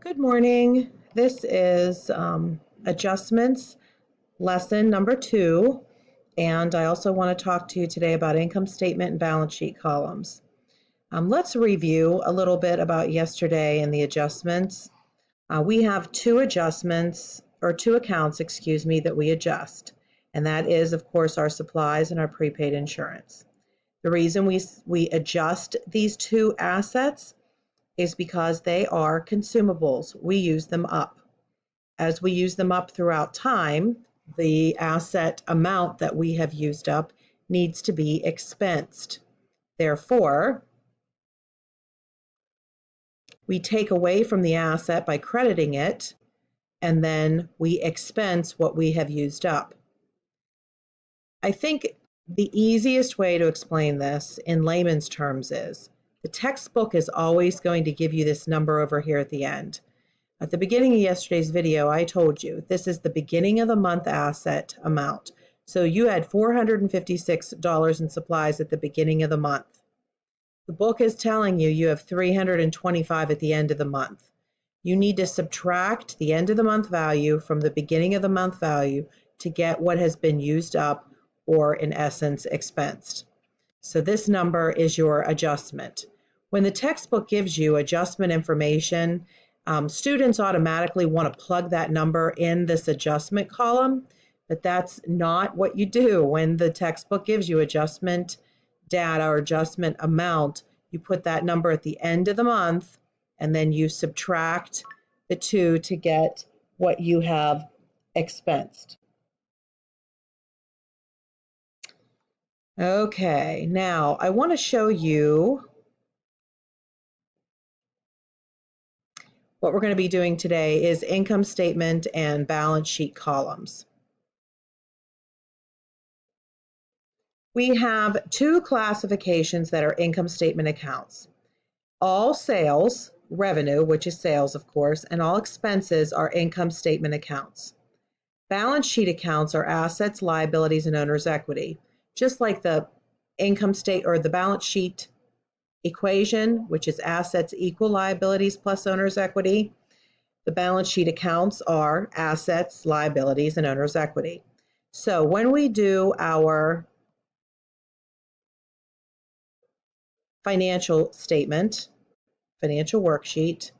Good morning. This is adjustments lesson number 2, and I also want to talk to you today about income statement and balance sheet columns. Let's review a little bit about yesterday and the adjustments. We have two accounts, that we adjust, and that is, of course, our supplies and our prepaid insurance. The reason we adjust these two assets is because they are consumables. We use them up. As we use them up throughout time, the asset amount that we have used up needs to be expensed. Therefore, we take away from the asset by crediting it, and then we expense what we have used up. I think the easiest way to explain this in layman's terms is the textbook is always going to give you this number over here at the end. At the beginning of yesterday's video, I told you this is the beginning of the month asset amount. So you had $456 in supplies at the beginning of the month. The book is telling you you have $325 at the end of the month. You need to subtract the end of the month value from the beginning of the month value to get what has been used up, or in essence, expensed. So this number is your adjustment. When the textbook gives you adjustment information, students automatically want to plug that number in this adjustment column, but that's not what you do. When the textbook gives you adjustment data or adjustment amount, you put that number at the end of the month, and then you subtract the two to get what you have expensed. Okay, now I want to show you what we're going to be doing today is income statement and balance sheet columns. We have two classifications that are income statement accounts. All sales, revenue, which is sales of course, and all expenses are income statement accounts. Balance sheet accounts are assets, liabilities, and owner's equity. Just like the income state or the balance sheet equation, which is assets equal liabilities plus owner's equity, the balance sheet accounts are assets, liabilities, and owner's equity. So when we do our financial statement, financial worksheet,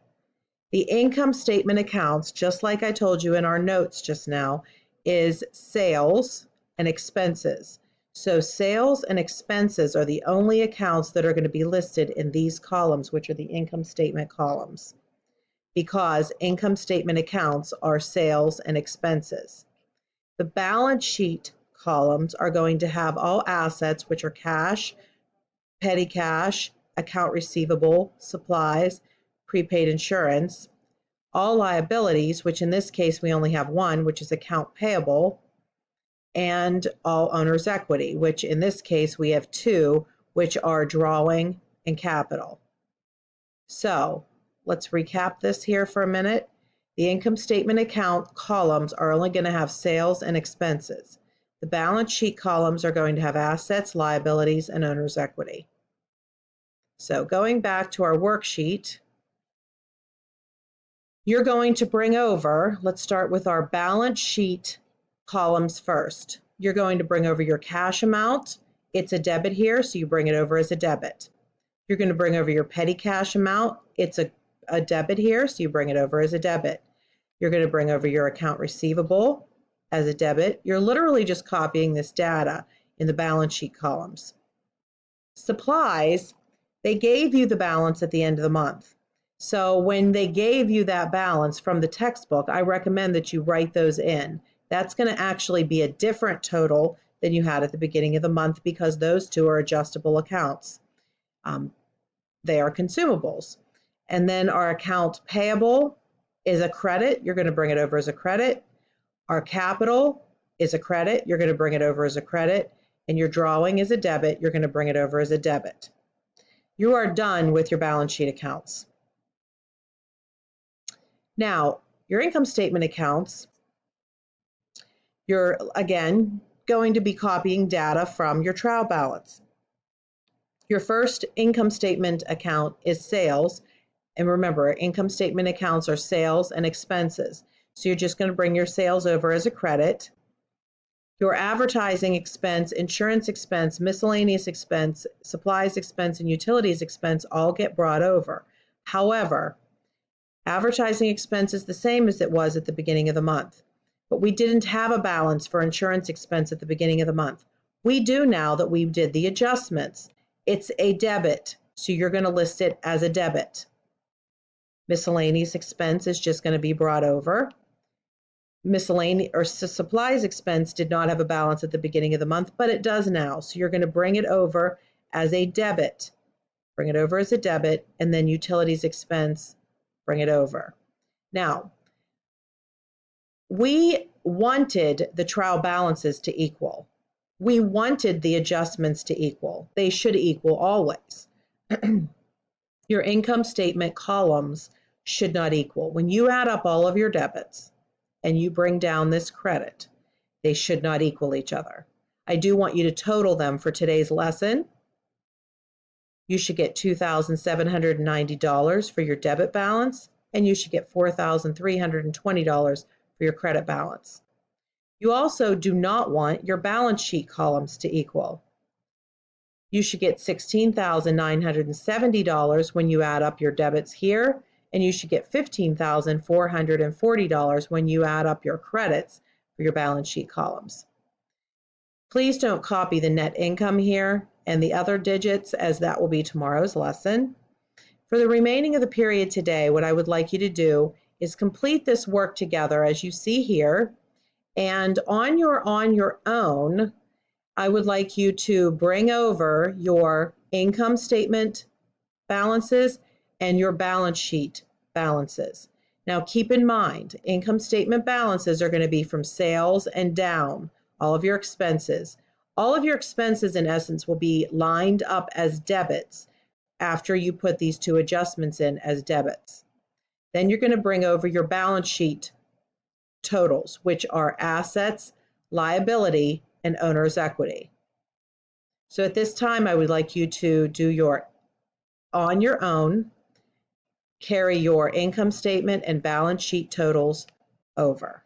the income statement accounts, just like I told you in our notes just now, is sales and expenses. So sales and expenses are the only accounts that are going to be listed in these columns, which are the income statement columns, because income statement accounts are sales and expenses. The balance sheet columns are going to have all assets, which are cash, petty cash, account receivable, supplies, prepaid insurance, all liabilities, which in this case we only have one, which is account payable, and all owner's equity, which in this case we have two, which are drawing and capital. So let's recap this here for a minute. The income statement account columns are only going to have sales and expenses. The balance sheet columns are going to have assets, liabilities, and owner's equity. So going back to our worksheet, you're going to bring over, let's start with our balance sheet columns first. You're going to bring over your cash amount. It's a debit here, so you bring it over as a debit. You're going to bring over your petty cash amount. It's a debit here, so you bring it over as a debit. You're going to bring over your account receivable as a debit. You're literally just copying this data in the balance sheet columns. Supplies, they gave you the balance at the end of the month. So when they gave you that balance from the textbook, I recommend that you write those in. That's going to actually be a different total than you had at the beginning of the month, because those two are adjustable accounts. They are consumables. And then our account payable is a credit. You're going to bring it over as a credit. Our capital is a credit. You're going to bring it over as a credit. And your drawing is a debit. You're going to bring it over as a debit. You are done with your balance sheet accounts. Now, your income statement accounts, you're again going to be copying data from your trial balance. Your first income statement account is sales, And remember, income statement accounts are sales and expenses. So you're just going to bring your sales over as a credit. Your advertising expense, insurance expense, miscellaneous expense, supplies expense, and utilities expense all get brought over. However, advertising expense is the same as it was at the beginning of the month, but we didn't have a balance for insurance expense at the beginning of the month. We do now that we did the adjustments. It's a debit, so you're going to list it as a debit. Miscellaneous expense is just going to be brought over. Miscellaneous or supplies expense did not have a balance at the beginning of the month, but it does now. So you're going to bring it over as a debit. Bring it over as a debit, and then utilities expense, bring it over. Now, we wanted the trial balances to equal. We wanted the adjustments to equal. They should equal always. Your income statement columns should not equal. When you add up all of your debits and you bring down this credit, they should not equal each other. I do want you to total them for today's lesson. You should get $2,790 for your debit balance, and you should get $4,320 for your credit balance. You also do not want your balance sheet columns to equal. You should get $16,970 when you add up your debits here, and you should get $15,440 when you add up your credits for your balance sheet columns. Please don't copy the net income here and the other digits, as that will be tomorrow's lesson. For the remaining of the period today, what I would like you to do is complete this work together as you see here, and on your own, I would like you to bring over your income statement balances and your balance sheet balances. Now keep in mind, income statement balances are going to be from sales and down, all of your expenses. All of your expenses in essence will be lined up as debits after you put these two adjustments in as debits. Then you're going to bring over your balance sheet totals, which are assets, liability, and owner's equity. So at this time, I would like you to do on your own, carry your income statement and balance sheet totals over.